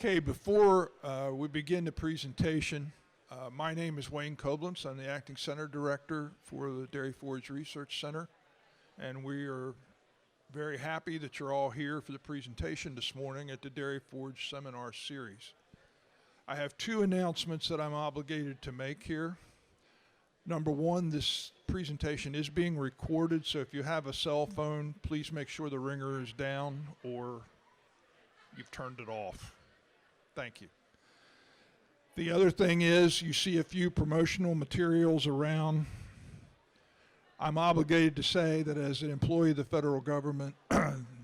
Okay, before we begin the presentation, my name is Wayne Koblenz. I'm the Acting Center Director for the Dairy Forage Research Center, and we are very happy that you're all here for the presentation this morning at the Dairy Forage Seminar Series. I have two announcements that I'm obligated to make here. Number one, this presentation is being recorded, so if you have a cell phone, please make sure the ringer is down or you've turned it off. Thank you. The other thing is, you see a few promotional materials around. I'm obligated to say that as an employee of the federal government,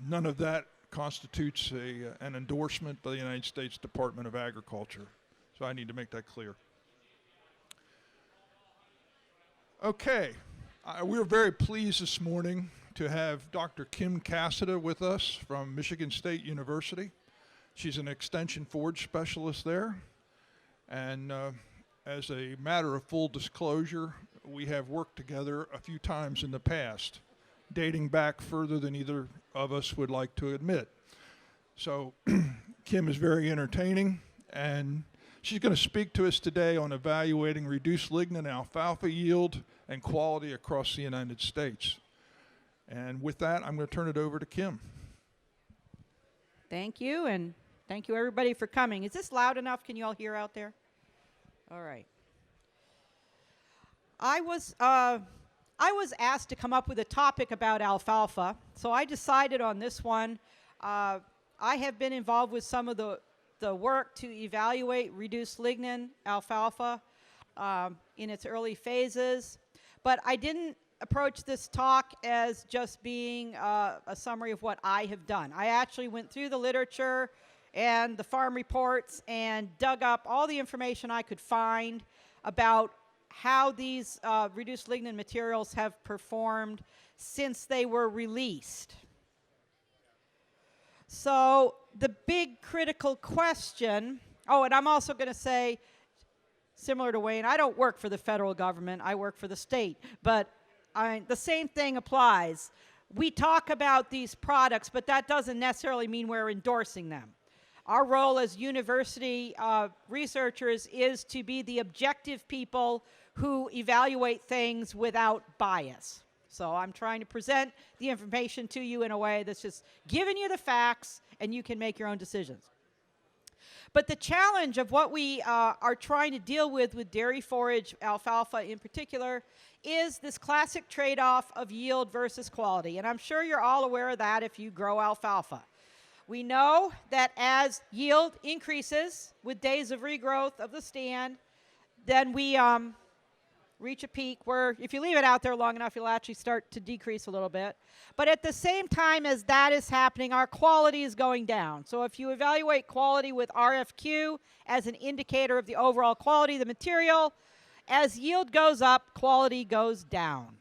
none of that constitutes an endorsement by the United States Department of Agriculture. So I need to make that clear. Okay, we're very pleased this morning to have Dr. Kim Cassida with us from Michigan State University. She's an extension forage specialist there. And as a matter of full disclosure, we have worked together a few times in the past, dating back further than either of us would like to admit. So Kim is very entertaining, and she's going to speak to us today on evaluating reduced lignin alfalfa yield and quality across the United States. And with that, I'm going to turn it over to Kim. Thank you, and thank you everybody for coming. Is this loud enough? Can you all hear out there? All right. I was asked to come up with a topic about alfalfa, so I decided on this one. I have been involved with some of the work to evaluate reduced lignin alfalfa in its early phases, but I didn't approach this talk as just being a summary of what I have done. I actually went through the literature and the farm reports and dug up all the information I could find about how these reduced lignin materials have performed since they were released. So the big critical question, oh, and I'm also going to say, similar to Wayne, I don't work for the federal government, I work for the state, but the same thing applies. We talk about these products, but that doesn't necessarily mean we're endorsing them. Our role as university researchers is to be the objective people who evaluate things without bias. So I'm trying to present the information to you in a way that's just giving you the facts and you can make your own decisions. But the challenge of what we are trying to deal with dairy forage alfalfa in particular is this classic trade-off of yield versus quality. And I'm sure you're all aware of that if you grow alfalfa. We know that as yield increases with days of regrowth of the stand, then we reach a peak where if you leave it out there long enough, it'll actually start to decrease a little bit. But at the same time as that is happening, our quality is going down. So if you evaluate quality with RFQ as an indicator of the overall quality of the material, as yield goes up, quality goes down.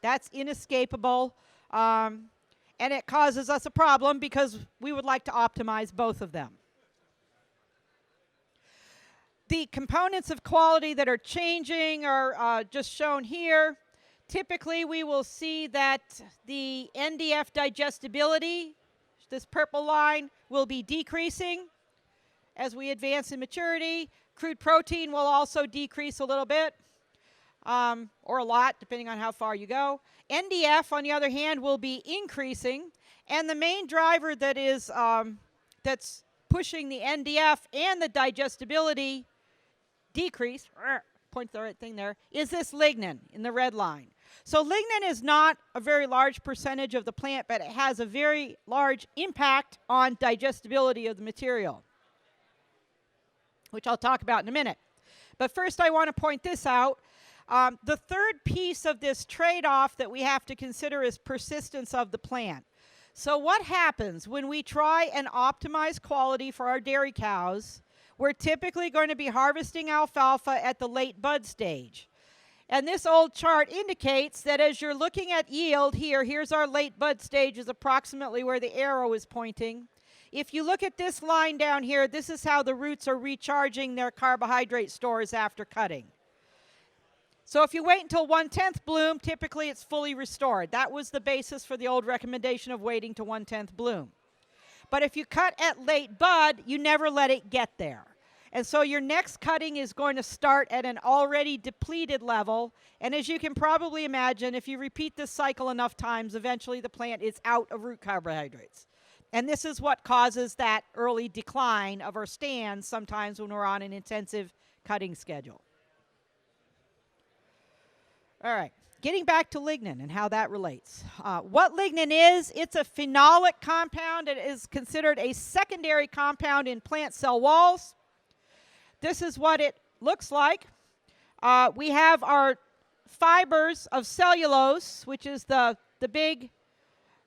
That's inescapable. And it causes us a problem because we would like to optimize both of them. The components of quality that are changing are just shown here. Typically, we will see that the NDF digestibility, this purple line, will be decreasing as we advance in maturity. Crude protein will also decrease a little bit, or a lot, depending on how far you go. NDF, on the other hand, will be increasing, and the main driver that is that's pushing the NDF and the digestibility decrease, point to the right thing there, is this lignin in the red line. So lignin is not a very large percentage of the plant, but it has a very large impact on digestibility of the material, which I'll talk about in a minute. But first I want to point this out. The third piece of this trade-off that we have to consider is persistence of the plant. So what happens when we try and optimize quality for our dairy cows? We're typically going to be harvesting alfalfa at the late bud stage. And this old chart indicates that as you're looking at yield here, here's our late bud stage is approximately where the arrow is pointing. If you look at this line down here, this is how the roots are recharging their carbohydrate stores after cutting. So if you wait until 1/10 bloom, typically it's fully restored. That was the basis for the old recommendation of waiting to 1/10 bloom. But if you cut at late bud, you never let it get there. And so your next cutting is going to start at an already depleted level. And as you can probably imagine, if you repeat this cycle enough times, eventually the plant is out of root carbohydrates. And this is what causes that early decline of our stands sometimes when we're on an intensive cutting schedule. All right, getting back to lignin and how that relates. What lignin is, it's a phenolic compound. It is considered a secondary compound in plant cell walls. This is what it looks like. We have our fibers of cellulose, which is the big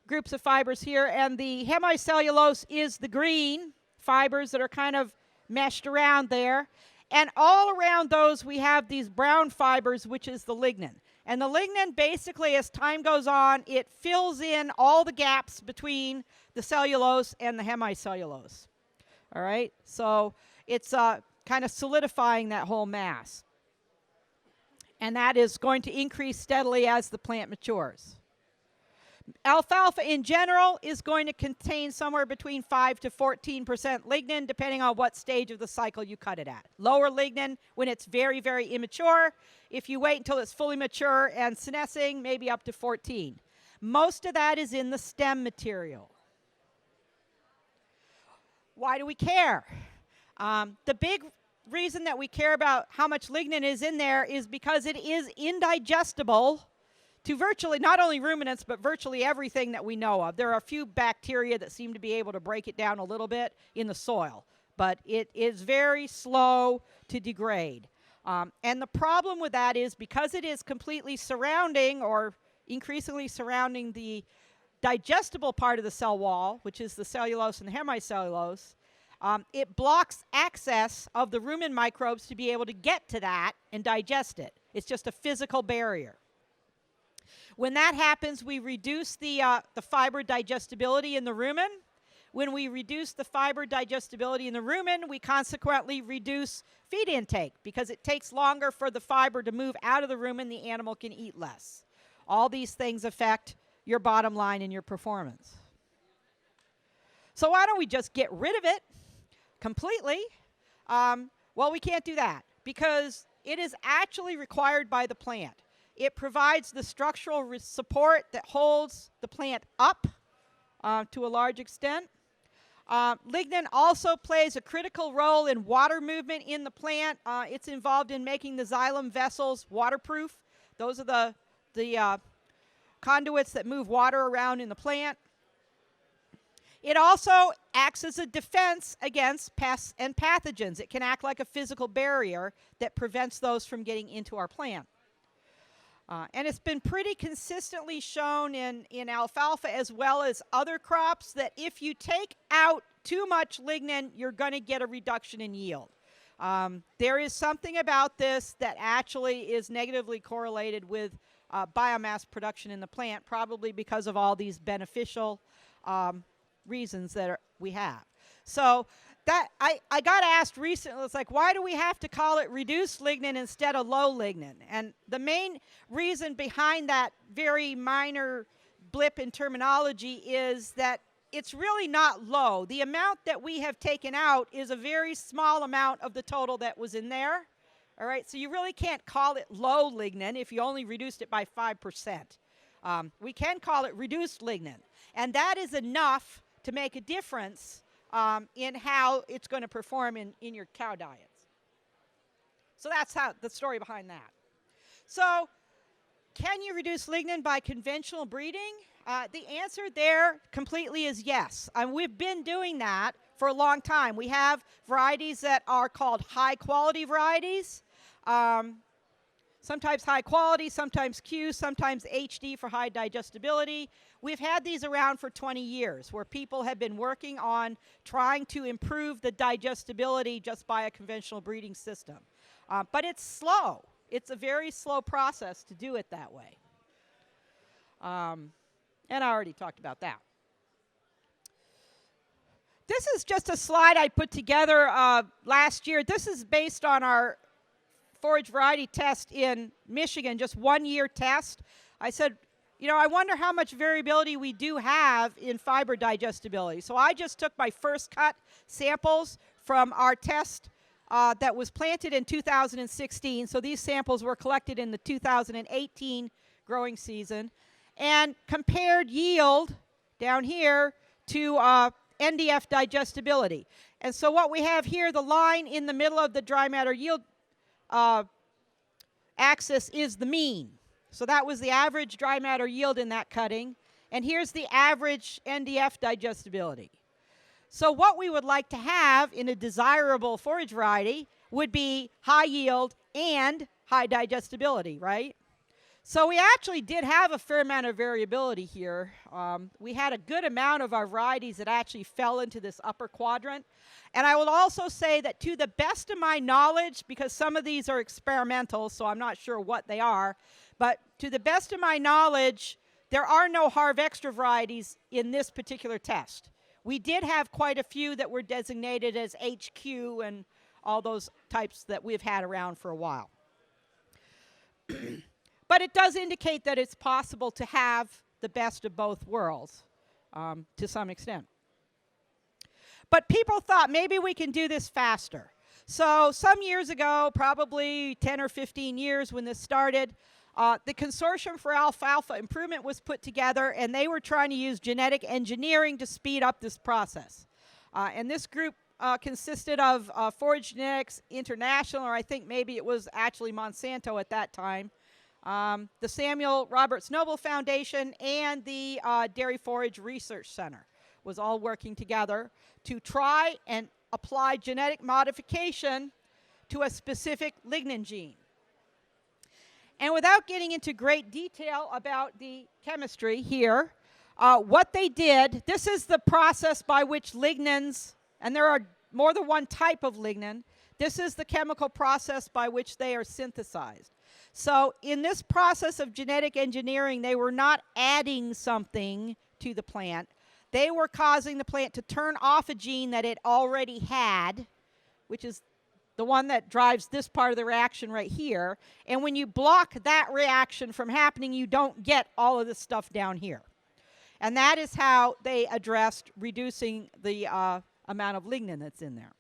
groups of fibers here, and the hemicellulose is the green fibers that are kind of meshed around there. And all around those, we have these brown fibers, which is the lignin. And the lignin, basically, as time goes on, it fills in all the gaps between the cellulose and the hemicellulose. All right? So it's kind of solidifying that whole mass. And that is going to increase steadily as the plant matures. Alfalfa in general is going to contain somewhere between 5 to 14% lignin, depending on what stage of the cycle you cut it at. Lower lignin when it's very, very immature. If you wait until it's fully mature and senescing, maybe up to 14. Most of that is in the stem material. Why do we care? The big reason that we care about how much lignin is in there is because it is indigestible to virtually, not only ruminants, but virtually everything that we know of. There are a few bacteria that seem to be able to break it down a little bit in the soil, but it is very slow to degrade. And the problem with that is because it is completely surrounding or increasingly surrounding the digestible part of the cell wall, which is the cellulose and the hemicellulose, it blocks access of the rumen microbes to be able to get to that and digest it. It's just a physical barrier. When that happens, we reduce the fiber digestibility in the rumen. When we reduce the fiber digestibility in the rumen, we consequently reduce feed intake because it takes longer for the fiber to move out of the rumen. The animal can eat less. All these things affect your bottom line and your performance. So why don't we just get rid of it completely? Well, we can't do that because it is actually required by the plant. It provides the structural support that holds the plant up to a large extent. Lignin also plays a critical role in water movement in the plant. It's involved in making the xylem vessels waterproof. Those are the conduits that move water around in the plant. It also acts as a defense against pests and pathogens. It can act like a physical barrier that prevents those from getting into our plant. And it's been pretty consistently shown in alfalfa as well as other crops that if you take out too much lignin, you're going to get a reduction in yield. There is something about this that actually is negatively correlated with biomass production in the plant, probably because of all these beneficial reasons that we have. So that I got asked recently, it's like, why do we have to call it reduced lignin instead of low lignin? And the main reason behind that very minor blip in terminology is that it's really not low. The amount that we have taken out is a very small amount of the total that was in there. All right, so you really can't call it low lignin if you only reduced it by 5%. We can call it reduced lignin, and that is enough to make a difference in how it's going to perform in your cow diets. So that's how the story behind that. So can you reduce lignin by conventional breeding? The answer there completely is yes. We've been doing that for a long time. We have varieties that are called high-quality varieties. Sometimes high quality, sometimes Q, sometimes HD for high digestibility. We've had these around for 20 years where people have been working on trying to improve the digestibility just by a conventional breeding system. But it's slow. It's a very slow process to do it that way. And I already talked about that. This is just a slide I put together last year. This is based on our forage variety test in Michigan, just 1 year test. I said, I wonder how much variability we do have in fiber digestibility. So I just took my first cut samples from our test that was planted in 2016. So these samples were collected in the 2018 growing season and compared yield down here to NDF digestibility. And so what we have here, the line in the middle of the dry matter yield axis is the mean. So that was the average dry matter yield in that cutting. And here's the average NDF digestibility. So what we would like to have in a desirable forage variety would be high yield and high digestibility, right? So we actually did have a fair amount of variability here. We had a good amount of our varieties that actually fell into this upper quadrant. And I will also say that to the best of my knowledge, because some of these are experimental, so I'm not sure what they are, but to the best of my knowledge, there are no Harv Extra varieties in this particular test. We did have quite a few that were designated as HQ and all those types that we've had around for a while. But it does indicate that it's possible to have the best of both worlds to some extent. But people thought maybe we can do this faster. So some years ago, probably 10 or 15 years when this started, the Consortium for Alfalfa Improvement was put together, and they were trying to use genetic engineering to speed up this process. And this group consisted of Forage Genetics International, or I think maybe it was actually Monsanto at that time, the Samuel Roberts Noble Foundation, and the Dairy Forage Research Center was all working together to try and apply genetic modification to a specific lignin gene. And without getting into great detail about the chemistry here, what they did, this is the process by which lignins, and there are more than one type of lignin, this is the chemical process by which they are synthesized. So in this process of genetic engineering, they were not adding something to the plant. They were causing the plant to turn off a gene that it already had, which is the one that drives this part of the reaction right here. And when you block that reaction from happening, you don't get all of this stuff down here. And that is how they addressed reducing the amount of lignin that's in there.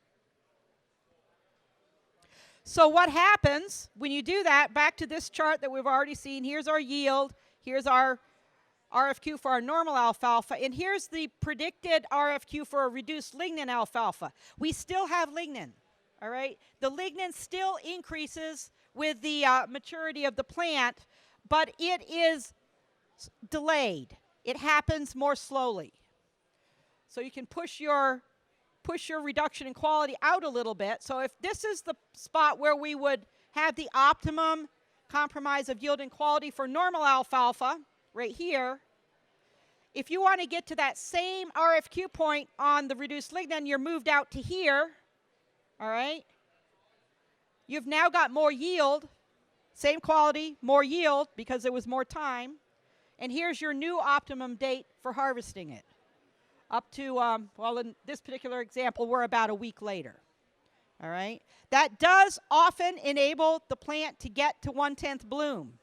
So what happens when you do that, back to this chart that we've already seen, here's our yield, here's our RFQ for our normal alfalfa, and here's the predicted RFQ for a reduced lignin alfalfa. We still have lignin, all right? The lignin still increases with the maturity of the plant, but it is delayed. It happens more slowly. So you can push your reduction in quality out a little bit. So if this is the spot where we would have the optimum compromise of yield and quality for normal alfalfa, right here, if you want to get to that same RFQ point on the reduced lignin, you're moved out to here, all right? You've now got more yield, same quality, more yield because there was more time, and here's your new optimum date for harvesting it. Up to, well, in this particular example, we're about a week later, all right? That does often enable the plant to get to 1/10 bloom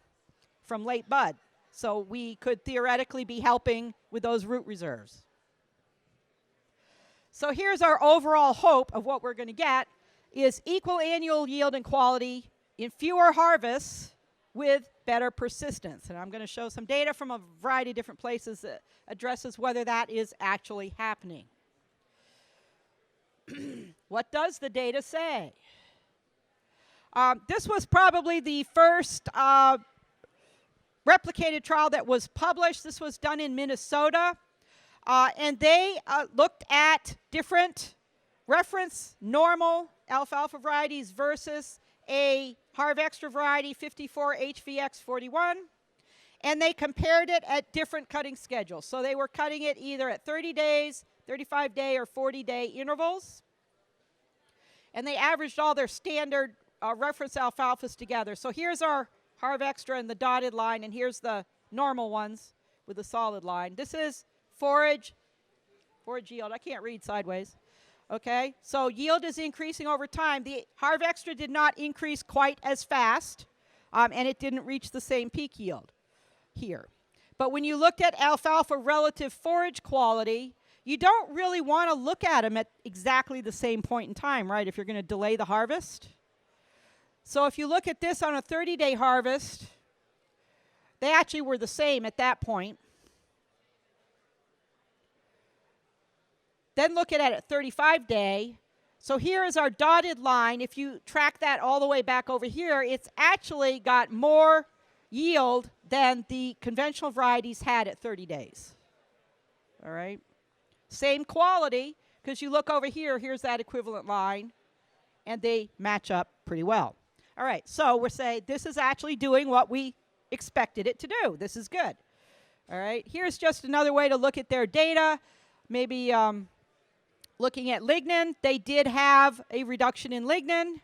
from late bud. So we could theoretically be helping with those root reserves. So here's our overall hope of what we're going to get is equal annual yield and quality in fewer harvests with better persistence. And I'm going to show some data from a variety of different places that addresses whether that is actually happening. What does the data say? This was probably the first replicated trial that was published. This was done in Minnesota. And they looked at different reference normal alfalfa varieties versus a Harv Extra variety 54 HVX41. And they compared it at different cutting schedules. So they were cutting it either at 30 days, 35-day, or 40-day intervals. And they averaged all their standard reference alfalfas together. So here's our Harv Extra and the dotted line, and here's the normal ones with the solid line. This is forage yield. I can't read sideways. Okay, so yield is increasing over time. The Harv Extra did not increase quite as fast, and it didn't reach the same peak yield here. But when you looked at alfalfa relative forage quality, you don't really want to look at them at exactly the same point in time, right, if you're going to delay the harvest. So if you look at this on a 30-day harvest, they actually were the same at that point. Then look at it at 35-day. So here is our dotted line. If you track that all the way back over here, it's actually got more yield than the conventional varieties had at 30 days. All right? Same quality, because you look over here, here's that equivalent line, and they match up pretty well. All right, so we're saying this is actually doing what we expected it to do. This is good. All right, here's just another way to look at their data. Maybe looking at lignin, they did have a reduction in lignin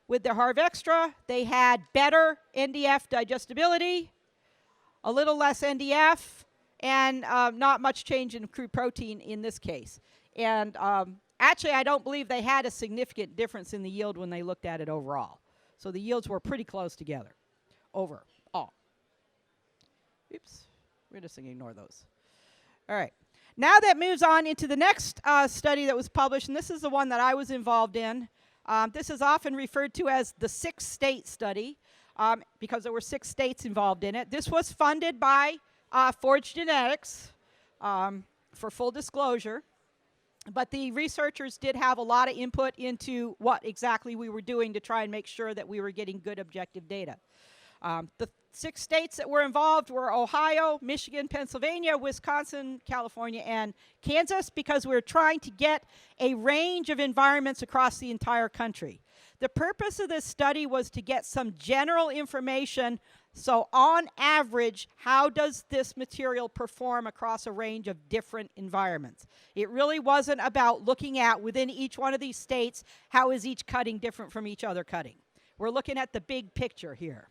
with their Harv Extra. They had better NDF digestibility, a little less NDF, and not much change in crude protein in this case. And actually, I don't believe they had a significant difference in the yield when they looked at it overall. So the yields were pretty close together overall. Oops, we're just going to ignore those. All right. Now that moves on into the next study that was published, and this is the one that I was involved in. This is often referred to as the 6-state study because there were 6 states involved in it. This was funded by Forage Genetics, for full disclosure. But the researchers did have a lot of input into what exactly we were doing to try and make sure that we were getting good objective data. The 6 states that were involved were Ohio, Michigan, Pennsylvania, Wisconsin, California, and Kansas, because we were trying to get a range of environments across the entire country. The purpose of this study was to get some general information. So on average, how does this material perform across a range of different environments? It really wasn't about looking at within each one of these states, how is each cutting different from each other cutting. We're looking at the big picture here.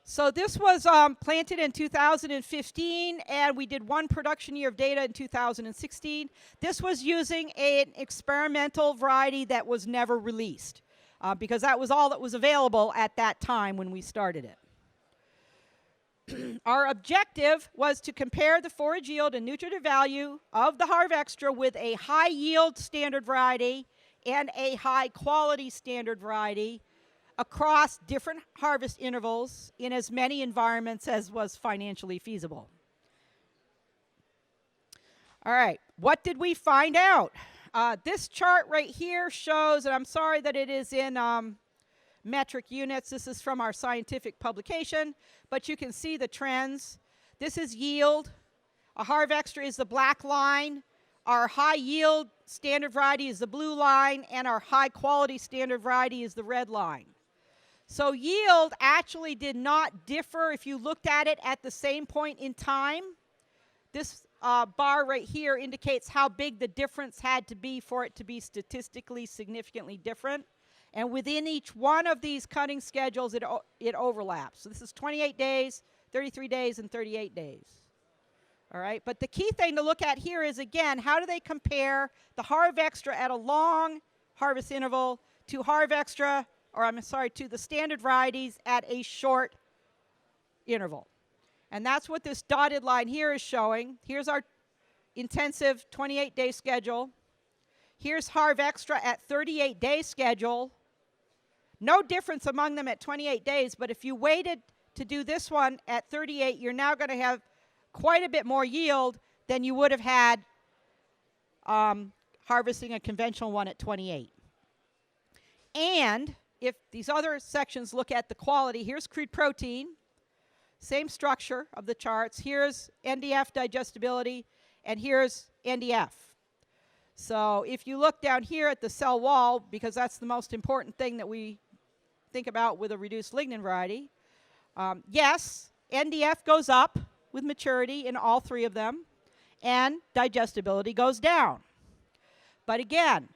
So this was planted in 2015, and we did 1 production year of data in 2016. This was using an experimental variety that was never released, because that was all that was available at that time when we started it. Our objective was to compare the forage yield and nutritive value of the Harv Extra with a high yield standard variety and a high quality standard variety across different harvest intervals in as many environments as was financially feasible. All right, what did we find out? This chart right here shows, and I'm sorry that it is in metric units. This is from our scientific publication, but you can see the trends. This is yield. A Harv Extra is the black line. Our high yield standard variety is the blue line, and our high quality standard variety is the red line. So yield actually did not differ if you looked at it at the same point in time. This bar right here indicates how big the difference had to be for it to be statistically significantly different. And within each one of these cutting schedules, it overlaps. So this is 28 days, 33 days, and 38 days. All right, but the key thing to look at here is, again, how do they compare the Harv Extra at a long harvest interval to Harv Extra, or I'm sorry, to the standard varieties at a short interval. And that's what this dotted line here is showing. Here's our intensive 28-day schedule. Here's Harv Extra at 38-day schedule. No difference among them at 28 days, but if you waited to do this one at 38, you're now going to have quite a bit more yield than you would have had harvesting a conventional one at 28. And if these other sections look at the quality, here's crude protein, same structure of the charts. Here's NDF digestibility, and here's NDF. So if you look down here at the cell wall, because that's the most important thing that we think about with a reduced lignin variety, yes, NDF goes up with maturity in all 3 of them, and digestibility goes down. But again,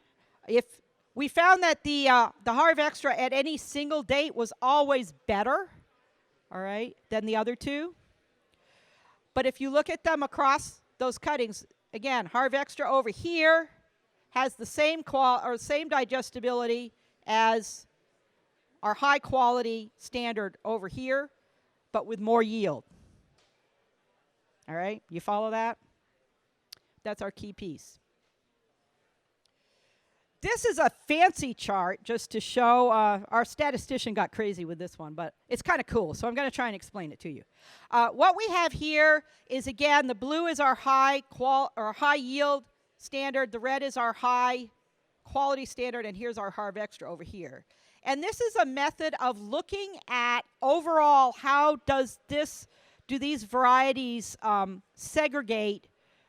if we found that the Harv Extra at any single date was always better, all right, than the other 2. But if you look at them across those cuttings, again, Harv Extra over here has the same same digestibility as our high quality standard over here. but with more yield. All right, you follow that? That's our key piece. This is a fancy chart just to show, our statistician got crazy with this one, but it's kind of cool, so I'm going to try and explain it to you. What we have here is, again, the blue is our high yield standard, the red is our high quality standard, and here's our Harv Extra over here. And this is a method of looking at overall how do these varieties segregate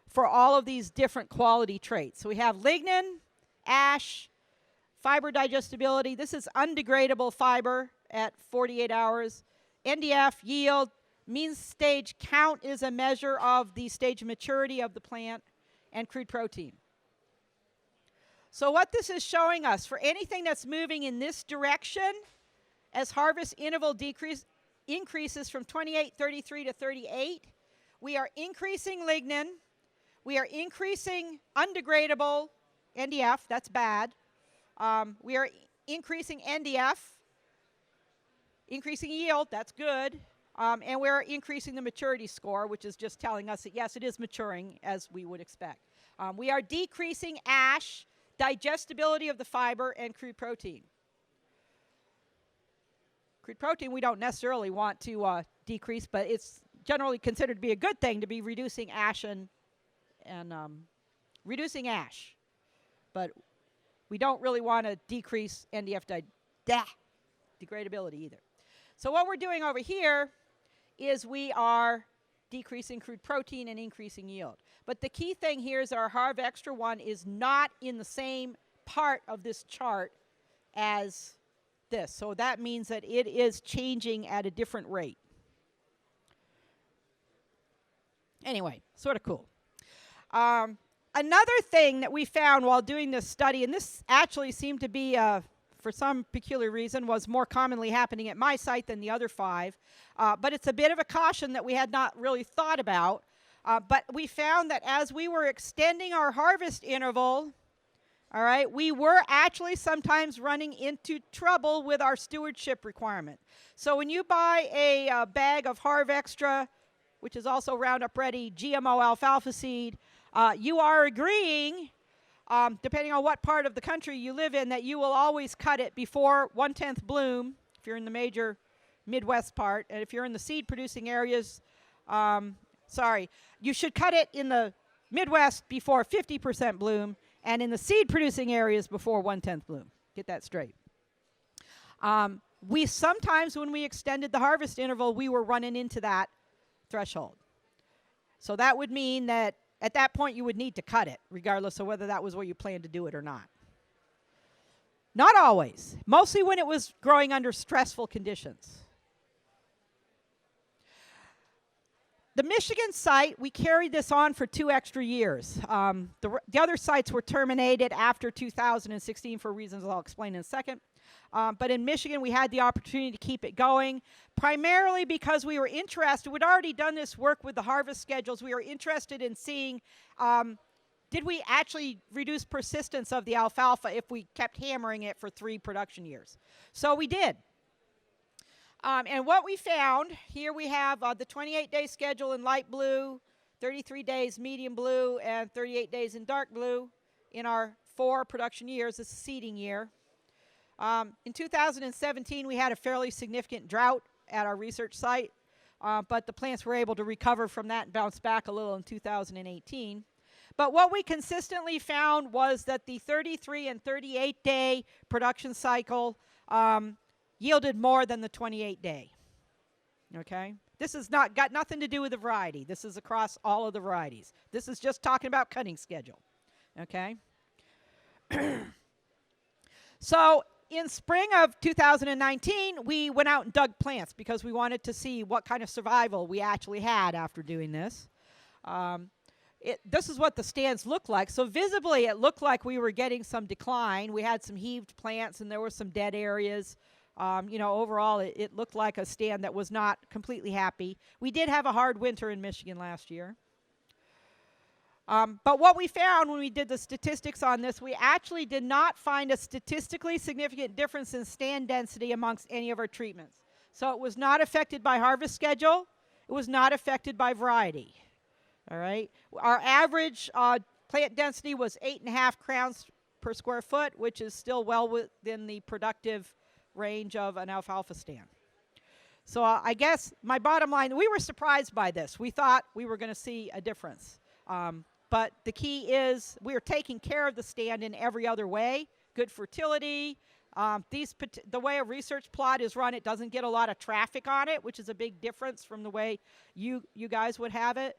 for all of these different quality traits. So we have lignin, ash, fiber digestibility. This is undegradable fiber at 48 hours. NDF, yield, mean stage count is a measure of the stage of maturity of the plant, and crude protein. So what this is showing us, for anything that's moving in this direction, as harvest interval increases from 28, 33 to 38, we are increasing lignin, we are increasing undegradable NDF, that's bad. We are increasing NDF, increasing yield, that's good. And we're increasing the maturity score, which is just telling us that, yes, it is maturing, as we would expect. We are decreasing ash, digestibility of the fiber, and crude protein. Crude protein we don't necessarily want to decrease, but it's generally considered to be a good thing to be reducing ash and reducing ash. But we don't really want to decrease NDF degradability either. So what we're doing over here is we are decreasing crude protein and increasing yield. But the key thing here is our Harv Extra 1 is not in the same part of this chart as this. So that means that it is changing at a different rate. Anyway, sort of cool. Another thing that we found while doing this study, and this actually seemed to be, for some peculiar reason, was more commonly happening at my site than the other 5, but it's a bit of a caution that we had not really thought about. But we found that as we were extending our harvest interval, all right, we were actually sometimes running into trouble with our stewardship requirement. So when you buy a bag of Harv Extra, which is also Roundup Ready GMO alfalfa seed, you are agreeing, depending on what part of the country you live in, that you will always cut it before 1/10 bloom, if you're in the major Midwest part. And if you're in the seed-producing areas, you should cut it in the Midwest before 50% bloom, and in the seed-producing areas before 1/10 bloom. Get that straight. We sometimes, when we extended the harvest interval, we were running into that threshold. So that would mean that at that point, you would need to cut it, regardless of whether that was where you planned to do it or not. Not always. Mostly when it was growing under stressful conditions. The Michigan site, we carried this on for 2 extra years. The other sites were terminated after 2016 for reasons I'll explain in a second. But in Michigan, we had the opportunity to keep it going, primarily because we were interested. We'd already done this work with the harvest schedules. We were interested in seeing, did we actually reduce persistence of the alfalfa if we kept hammering it for 3 production years? So we did. And what we found, here we have the 28-day schedule in light blue, 33 days medium blue, and 38 days in dark blue in our 4 production years. This is seeding year. In 2017, we had a fairly significant drought at our research site, but the plants were able to recover from that and bounce back a little in 2018. But what we consistently found was that the 33 and 38-day production cycle yielded more than the 28-day. Okay? This has got nothing to do with the variety. This is across all of the varieties. This is just talking about cutting schedule. Okay? So in spring of 2019, we went out and dug plants because we wanted to see what kind of survival we actually had after doing this. This is what the stands look like. So visibly, it looked like we were getting some decline. We had some heaved plants, and there were some dead areas. Overall, it looked like a stand that was not completely happy. We did have a hard winter in Michigan last year. But what we found when we did the statistics on this, we actually did not find a statistically significant difference in stand density amongst any of our treatments. So it was not affected by harvest schedule. It was not affected by variety. All right. Our average plant density was 8.5 crowns per square foot, which is still well within the productive range of an alfalfa stand. So I guess my bottom line, we were surprised by this. We thought we were going to see a difference. But the key is we are taking care of the stand in every other way. Good fertility. The way a research plot is run, it doesn't get a lot of traffic on it, which is a big difference from the way you guys would have it.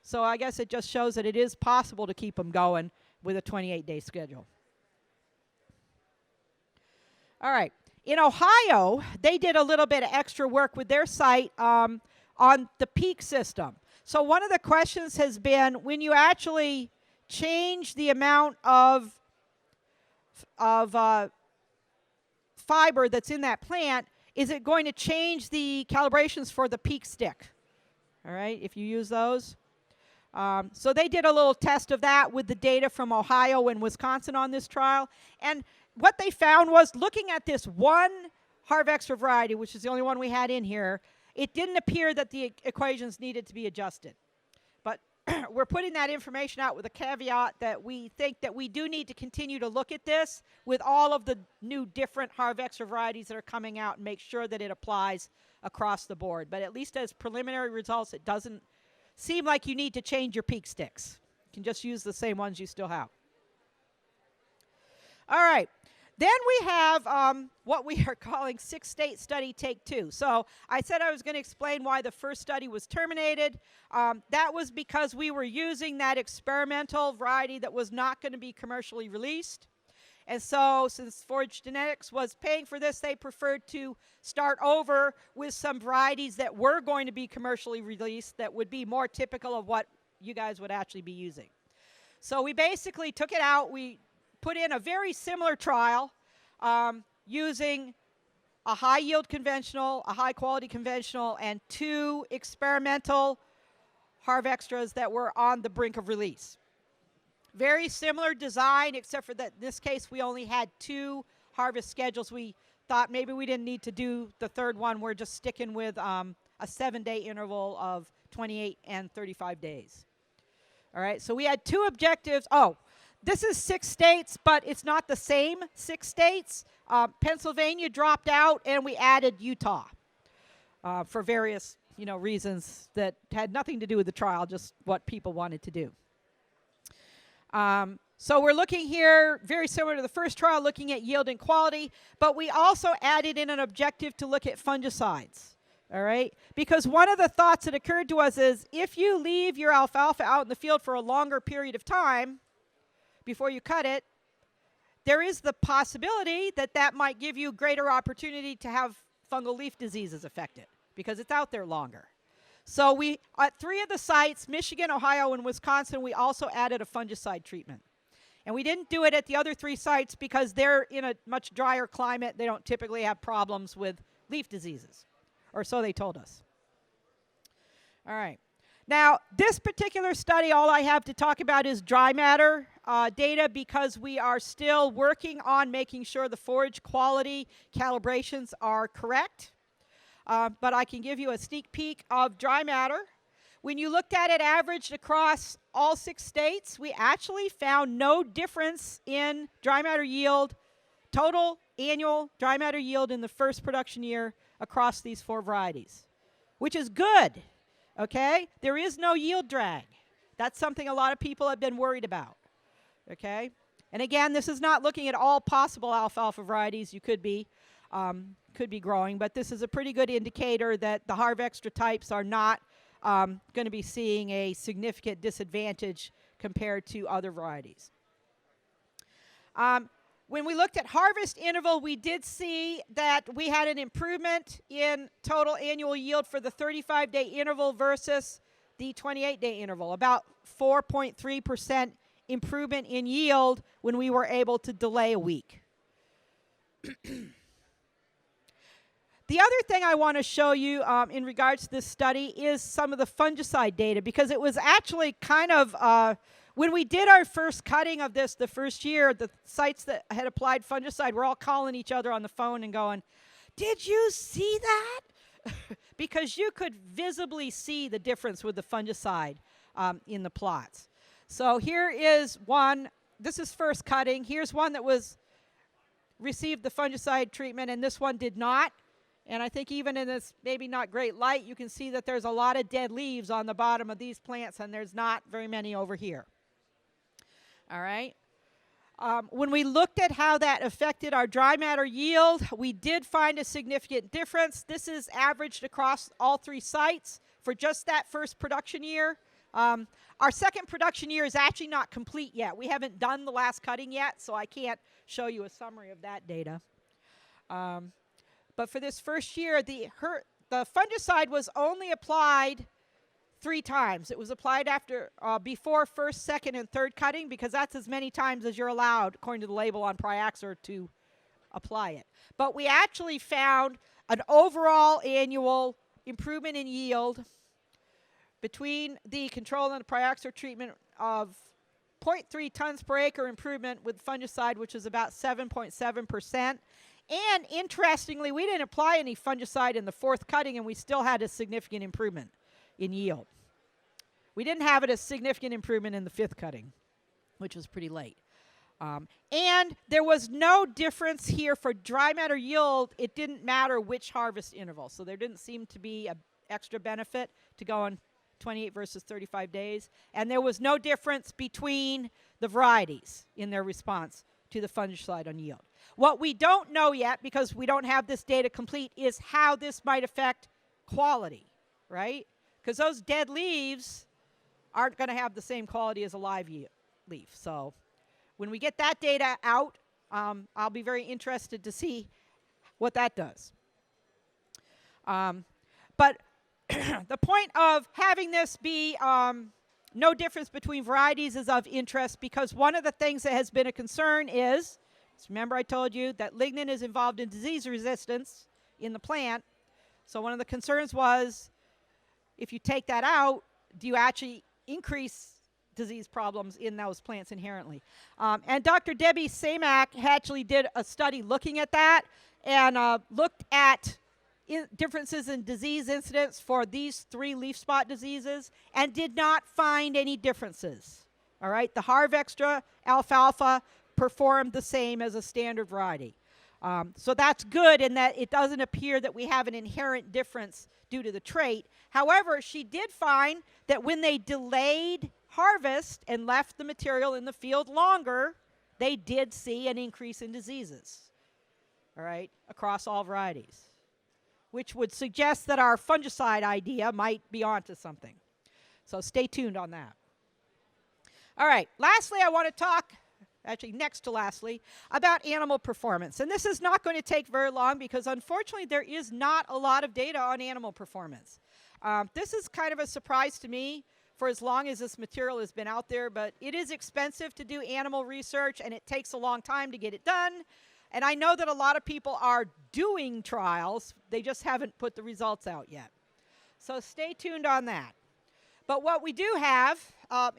So I guess it just shows that it is possible to keep them going with a 28-day schedule. All right. In Ohio, they did a little bit of extra work with their site on the peak system. So one of the questions has been, when you actually change the amount of fiber that's in that plant, is it going to change the calibrations for the peak stick? All right, if you use those. So they did a little test of that with the data from Ohio and Wisconsin on this trial. And what they found was, looking at this one Harvextra variety, which is the only one we had in here, it didn't appear that the equations needed to be adjusted. But we're putting that information out with a caveat that we think that we do need to continue to look at this with all of the new different Harvextra varieties that are coming out and make sure that it applies across the board. But at least as preliminary results, it doesn't seem like you need to change your peak sticks. You can just use the same ones you still have. All right. Then we have what we are calling 6-state study take 2. So I said I was going to explain why the first study was terminated. That was because we were using that experimental variety that was not going to be commercially released. And so since Forage Genetics was paying for this, they preferred to start over with some varieties that were going to be commercially released that would be more typical of what you guys would actually be using. So we basically took it out. We put in a very similar trial using a high-yield conventional, a high-quality conventional, and 2 experimental Harvextras that were on the brink of release. Very similar design, except for that in this case we only had 2 harvest schedules. We thought maybe we didn't need to do the third one. We're just sticking with a 7-day interval of 28 and 35 days. All right, so we had 2 objectives. Oh, this is 6 states, but it's not the same 6 states. Pennsylvania dropped out, and we added Utah for various reasons that had nothing to do with the trial, just what people wanted to do. So we're looking here, very similar to the first trial, looking at yield and quality, but we also added in an objective to look at fungicides, all right? Because one of the thoughts that occurred to us is, if you leave your alfalfa out in the field for a longer period of time before you cut it, there is the possibility that that might give you greater opportunity to have fungal leaf diseases affect it, because it's out there longer. So we, at 3 of the sites, Michigan, Ohio, and Wisconsin, we also added a fungicide treatment. And we didn't do it at the other 3 sites because they're in a much drier climate. They don't typically have problems with leaf diseases, or so they told us. All right. Now, this particular study, all I have to talk about is dry matter data, because we are still working on making sure the forage quality calibrations are correct. But I can give you a sneak peek of dry matter. When you looked at it averaged across all 6 states, we actually found no difference in dry matter yield, total annual dry matter yield in the first production year across these 4 varieties, which is good, okay? There is no yield drag. That's something a lot of people have been worried about, okay? And again, this is not looking at all possible alfalfa varieties you could be growing, but this is a pretty good indicator that the Harvextra types are not going to be seeing a significant disadvantage compared to other varieties. When we looked at harvest interval, we did see that we had an improvement in total annual yield for the 35-day interval versus the 28-day interval, about 4.3% improvement in yield when we were able to delay a week. The other thing I want to show you in regards to this study is some of the fungicide data, because it was actually kind of, when we did our first cutting of this the first year, the sites that had applied fungicide were all calling each other on the phone and going, Did you see that? Because you could visibly see the difference with the fungicide in the plots. So here is one. This is first cutting. Here's one that received the fungicide treatment, and this one did not. And I think even in this maybe not great light, you can see that there's a lot of dead leaves on the bottom of these plants, and there's not very many over here. All right. When we looked at how that affected our dry matter yield, we did find a significant difference. This is averaged across all 3 sites for just that first production year. Our second production year is actually not complete yet. We haven't done the last cutting yet, so I can't show you a summary of that data. But for this first year, the fungicide was only applied 3 times. It was applied before first, second, and third cutting, because that's as many times as you're allowed, according to the label on Priaxor, to apply it. But we actually found an overall annual improvement in yield between the control and the Priaxor treatment of 0.3 tons per acre improvement with fungicide, which is about 7.7%. And interestingly, we didn't apply any fungicide in the 4th cutting, and we still had a significant improvement in yield. We didn't have a significant improvement in the 5th cutting, which was pretty late. And there was no difference here for dry matter yield. It didn't matter which harvest interval, so there didn't seem to be an extra benefit to go on 28 versus 35 days. And there was no difference between the varieties in their response to the fungicide on yield. What we don't know yet, because we don't have this data complete, is how this might affect quality, right? Because those dead leaves aren't going to have the same quality as a live leaf. So when we get that data out, I'll be very interested to see what that does. But the point of having this be no difference between varieties is of interest, because one of the things that has been a concern is, remember I told you that lignin is involved in disease resistance in the plant. So one of the concerns was, if you take that out, do you actually increase disease problems in those plants inherently? And Dr. Debbie Samak actually did a study looking at that, and looked at differences in disease incidence for these 3 leaf spot diseases, and did not find any differences. All right, the Harv Extra alfalfa performed the same as a standard variety. So that's good in that it doesn't appear that we have an inherent difference due to the trait. However, she did find that when they delayed harvest and left the material in the field longer, they did see an increase in diseases, all right, across all varieties, which would suggest that our fungicide idea might be onto something. So stay tuned on that. All right, lastly, I want to talk, actually next to lastly, about animal performance. And this is not going to take very long, because unfortunately there is not a lot of data on animal performance. This is kind of a surprise to me for as long as this material has been out there, but it is expensive to do animal research, and it takes a long time to get it done. And I know that a lot of people are doing trials, they just haven't put the results out yet. So stay tuned on that. But what we do have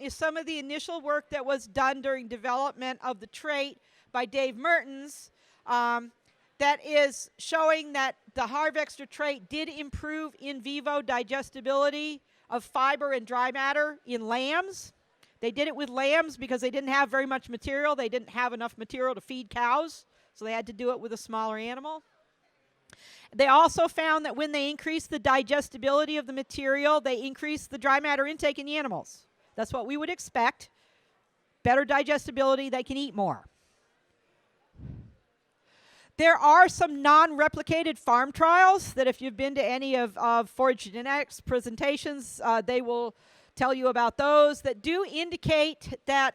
is some of the initial work that was done during development of the trait by Dave Mertens, that is showing that the Harv Extra trait did improve in vivo digestibility of fiber and dry matter in lambs. They did it with lambs because they didn't have very much material. They didn't have enough material to feed cows, so they had to do it with a smaller animal. They also found that when they increased the digestibility of the material, they increased the dry matter intake in the animals. That's what we would expect. Better digestibility, they can eat more. There are some non-replicated farm trials that, if you've been to any of Forage Genetics presentations, they will tell you about those that do indicate that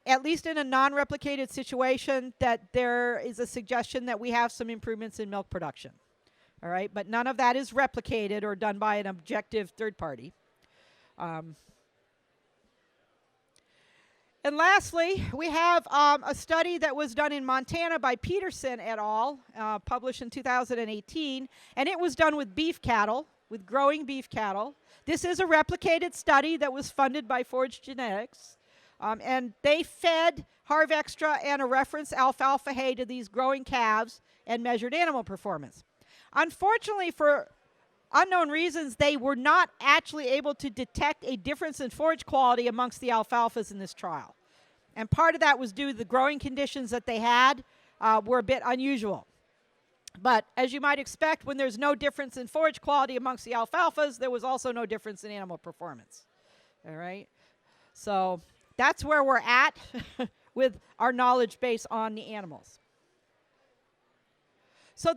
at least in a non-replicated situation, that there is a suggestion that we have some improvements in milk production. All right, but none of that is replicated or done by an objective third party. And lastly, we have a study that was done in Montana by Peterson et al., published in 2018, and it was done with beef cattle, with growing beef cattle. This is a replicated study that was funded by Forage Genetics. And they fed Harv Extra and a reference alfalfa hay to these growing calves and measured animal performance. Unfortunately, for unknown reasons, they were not actually able to detect a difference in forage quality amongst the alfalfas in this trial. And part of that was due to the growing conditions that they had were a bit unusual. But as you might expect, when there's no difference in forage quality amongst the alfalfas, there was also no difference in animal performance. All right? So that's where we're at with our knowledge base on the animals. So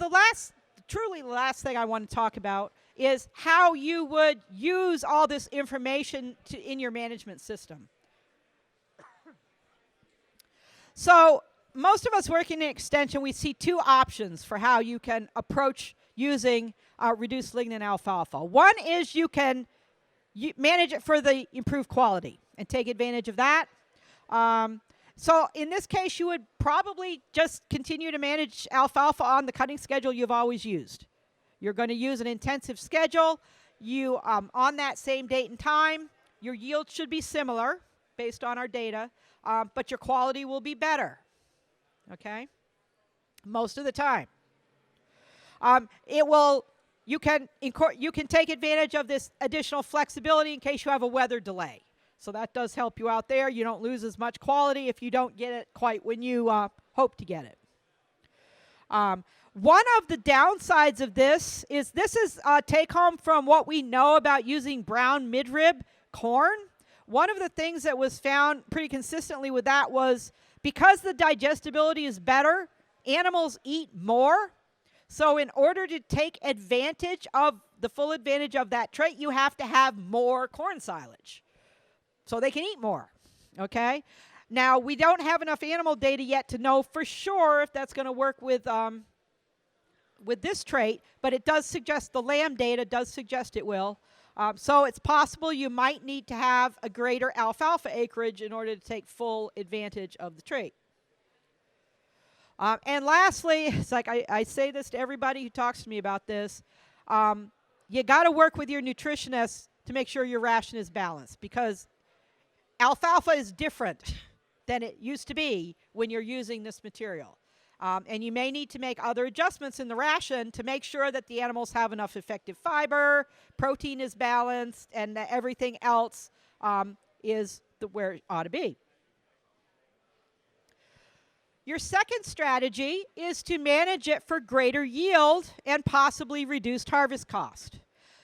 truly the last thing I want to talk about is how you would use all this information in your management system. So most of us working in extension, we see two options for how you can approach using reduced lignin alfalfa. One is you can manage it for the improved quality and take advantage of that. So in this case, you would probably just continue to manage alfalfa on the cutting schedule you've always used. You're going to use an intensive schedule. You on that same date and time, your yield should be similar based on our data, but your quality will be better. Okay, most of the time. You can take advantage of this additional flexibility in case you have a weather delay. So that does help you out there. You don't lose as much quality if you don't get it quite when you hope to get it. One of the downsides of this is a take home from what we know about using brown midrib corn. One of the things that was found pretty consistently with that was because the digestibility is better, animals eat more. So in order to take advantage of the full advantage of that trait, you have to have more corn silage so they can eat more, okay? Now, we don't have enough animal data yet to know for sure if that's going to work with this trait, but it does suggest, the lamb data does suggest it will. So it's possible you might need to have a greater alfalfa acreage in order to take full advantage of the trait. And lastly, it's like I say this to everybody who talks to me about this, you got to work with your nutritionist to make sure your ration is balanced, because alfalfa is different than it used to be when you're using this material. And you may need to make other adjustments in the ration to make sure that the animals have enough effective fiber, protein is balanced, and that everything else is where it ought to be. Your second strategy is to manage it for greater yield and possibly reduced harvest cost.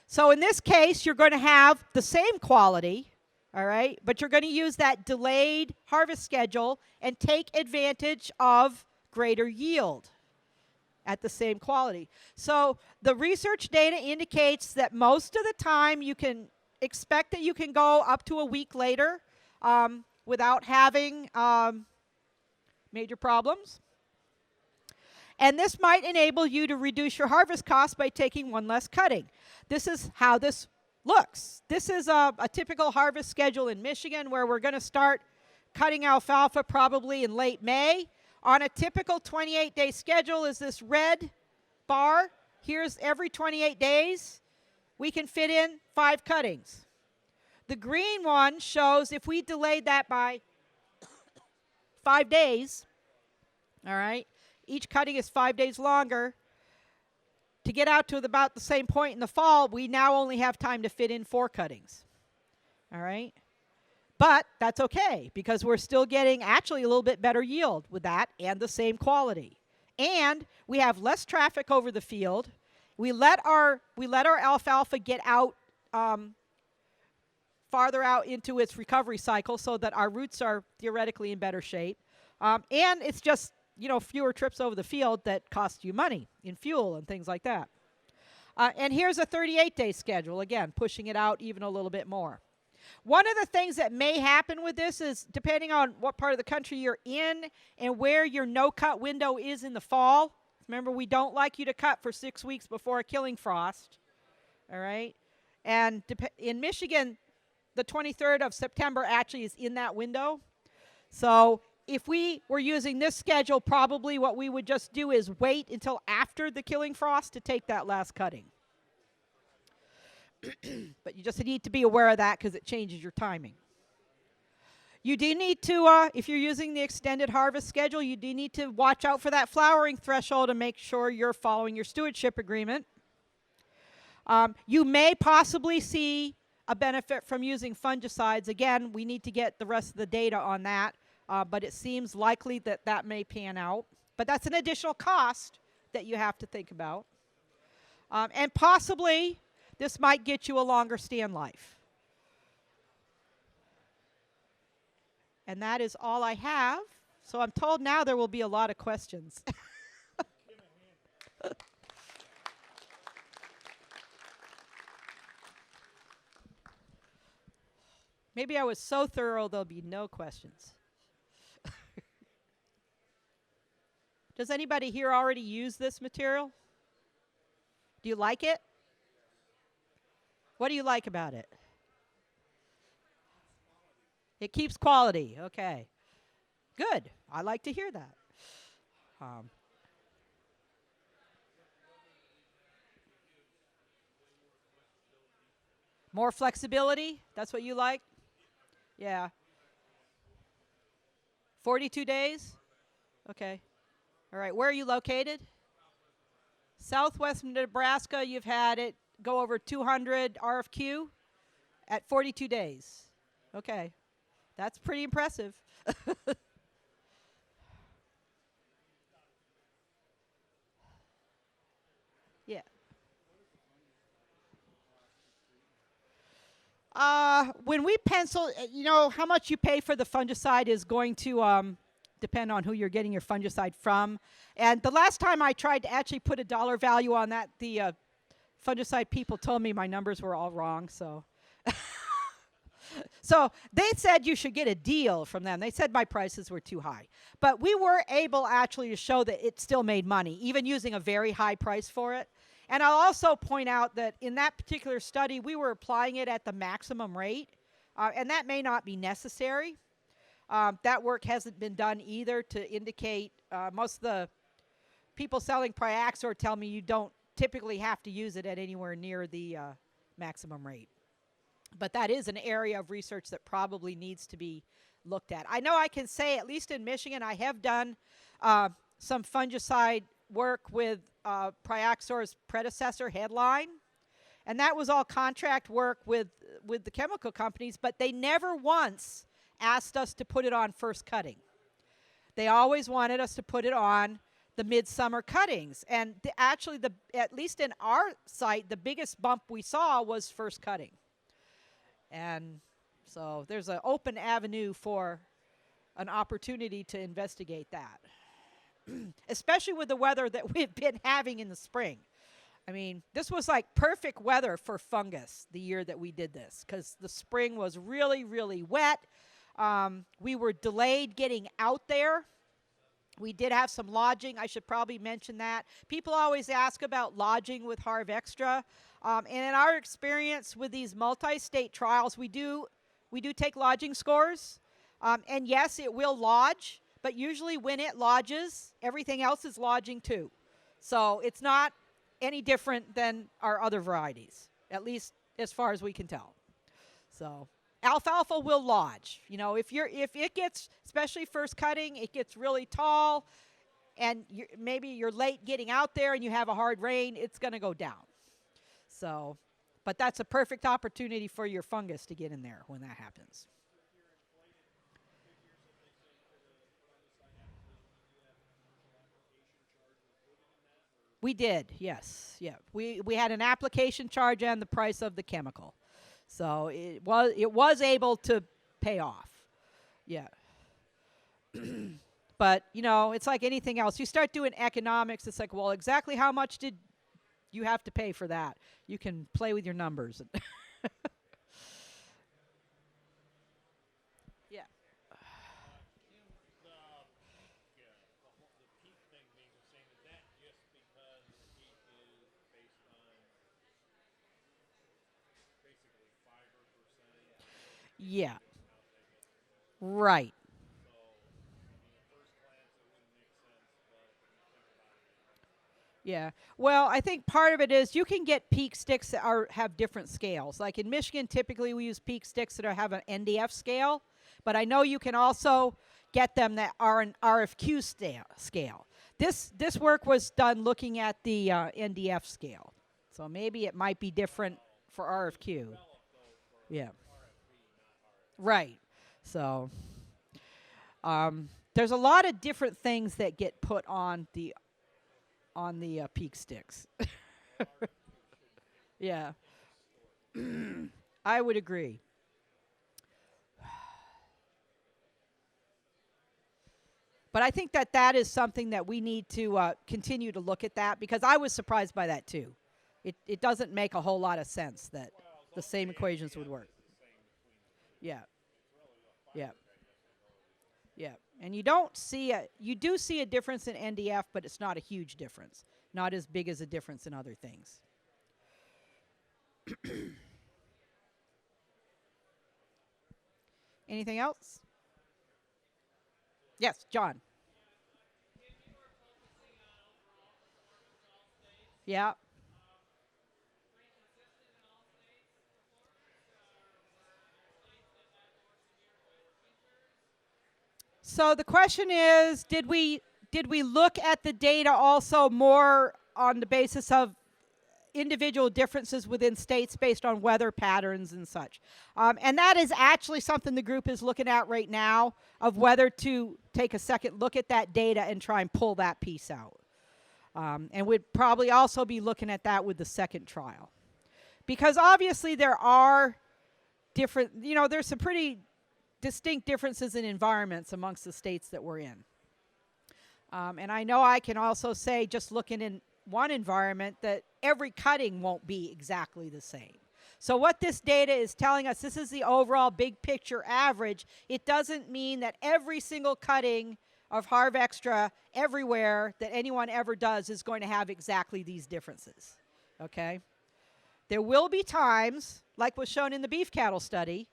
So in this case, you're going to have the same quality, all right, but you're going to use that delayed harvest schedule and take advantage of greater yield at the same quality. So the research data indicates that most of the time you can expect that you can go up to a week later without having major problems. And this might enable you to reduce your harvest costs by taking one less cutting. This is how this looks. This is a typical harvest schedule in Michigan, where we're going to start cutting alfalfa probably in late May. On a typical 28-day schedule is this red bar. Here's every 28 days. We can fit in 5 cuttings. The green one shows if we delayed that by 5 days, all right, each cutting is 5 days longer. To get out to about the same point in the fall, we now only have time to fit in 4 cuttings, all right? But that's okay, because we're still getting actually a little bit better yield with that and the same quality. And we have less traffic over the field. We let our alfalfa get out farther out into its recovery cycle so that our roots are theoretically in better shape. And it's just, fewer trips over the field that cost you money in fuel and things like that. And here's a 38-day schedule, again, pushing it out even a little bit more. One of the things that may happen with this is, depending on what part of the country you're in and where your no-cut window is in the fall. Remember, we don't like you to cut for 6 weeks before a killing frost, all right? And in Michigan, the 23rd of September actually is in that window. So if we were using this schedule, probably what we would just do is wait until after the killing frost to take that last cutting. But you just need to be aware of that because it changes your timing. You do need to, if you're using the extended harvest schedule, you do need to watch out for that flowering threshold and make sure you're following your stewardship agreement. You may possibly see a benefit from using fungicides. Again, we need to get the rest of the data on that, but it seems likely that that may pan out. But that's an additional cost that you have to think about. And possibly, this might get you a longer stand life. And that is all I have. So I'm told now there will be a lot of questions. Maybe I was so thorough there'll be no questions. Does anybody here already use this material? Do you like it? What do you like about it? It keeps quality. Okay. Good. I like to hear that. More flexibility? That's what you like? Yeah. 42 days? Okay. All right. Where are you located? Southwest Nebraska. You've had it go over 200 RFQ at 42 days. Okay. That's pretty impressive. Yeah. When we pencil, you know, how much you pay for the fungicide is going to depend on who you're getting your fungicide from. And the last time I tried to actually put a dollar value on that, the fungicide people told me my numbers were all wrong. So, so they said you should get a deal from them. They said my prices were too high. But we were able actually to show that it still made money, even using a very high price for it. And I'll also point out that in that particular study, we were applying it at the maximum rate, and that may not be necessary. That work hasn't been done either to indicate most of the people selling Priaxor tell me you don't typically have to use it at anywhere near the maximum rate. But that is an area of research that probably needs to be looked at. I know I can say, at least in Michigan, I have done some fungicide work with Priaxor's predecessor, Headline. And that was all contract work with the chemical companies, but they never once asked us to put it on first cutting. They always wanted us to put it on the midsummer cuttings. And actually, at least in our site, the biggest bump we saw was first cutting. And so there's an open avenue for an opportunity to investigate that, especially with the weather that we've been having in the spring. I mean, this was like perfect weather for fungus the year that we did this, because the spring was really, really wet. We were delayed getting out there. We did have some lodging. I should probably mention that. People always ask about lodging with Harv Extra. And in our experience with these multi-state trials, we do take lodging scores. And yes, it will lodge, but usually when it lodges, everything else is lodging too. So it's not any different than our other varieties, at least as far as we can tell. So alfalfa will lodge. You know, if it gets, especially first cutting, it gets really tall, and maybe you're late getting out there and you have a hard rain, it's going to go down. So, but that's a perfect opportunity for your fungus to get in there when that happens. We did, yes. Yeah. We had an application charge and the price of the chemical. So it was able to pay off. Yeah. But, you know, it's like anything else. You start doing economics, it's like, well, exactly how much did you have to pay for that? You can play with your numbers. Yeah. Yeah. Right. Yeah. Well, I think part of it is you can get peak sticks that have different scales. Like in Michigan, typically we use peak sticks that have an NDF scale. But I know you can also get them that are an RFQ scale. This work was done looking at the NDF scale. So maybe it might be different for RFQ. Yeah. Right. So there's a lot of different things that get put on the peak sticks. Yeah. I would agree. But I think that is something that we need to continue to look at that, because I was surprised by that too. It doesn't make a whole lot of sense that the same equations would work. Yeah. Yeah. Yeah. And you do see a difference in NDF, but it's not a huge difference. Not as big as a difference in other things. Anything else? Yes, John. Yeah. So the question is, did we look at the data also more on the basis of individual differences within states based on weather patterns and such? And that is actually something the group is looking at right now, of whether to take a second look at that data and try and pull that piece out. And we'd probably also be looking at that with the second trial. Because obviously there are different, there's some pretty distinct differences in environments amongst the states that we're in. And I know I can also say, just looking in one environment, that every cutting won't be exactly the same. So what this data is telling us, this is the overall big picture average. It doesn't mean that every single cutting of Harv Extra everywhere that anyone ever does is going to have exactly these differences. Okay? There will be times, like was shown in the beef cattle study,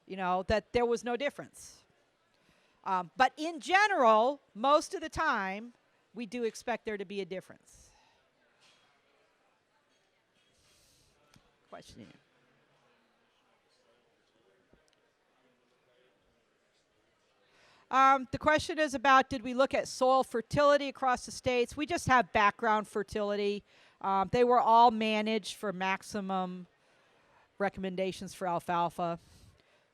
that there was no difference. But in general, most of the time, we do expect there to be a difference. Questioning. The question is about, did we look at soil fertility across the states? We just have background fertility. They were all managed for maximum recommendations for alfalfa.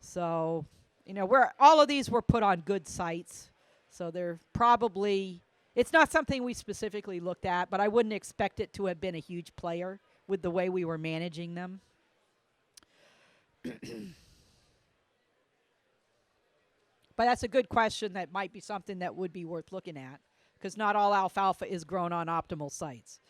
So, all of these were put on good sites. So they're probably, it's not something we specifically looked at, but I wouldn't expect it to have been a huge player with the way we were managing them. But that's a good question. That might be something that would be worth looking at, because not all alfalfa is grown on optimal sites.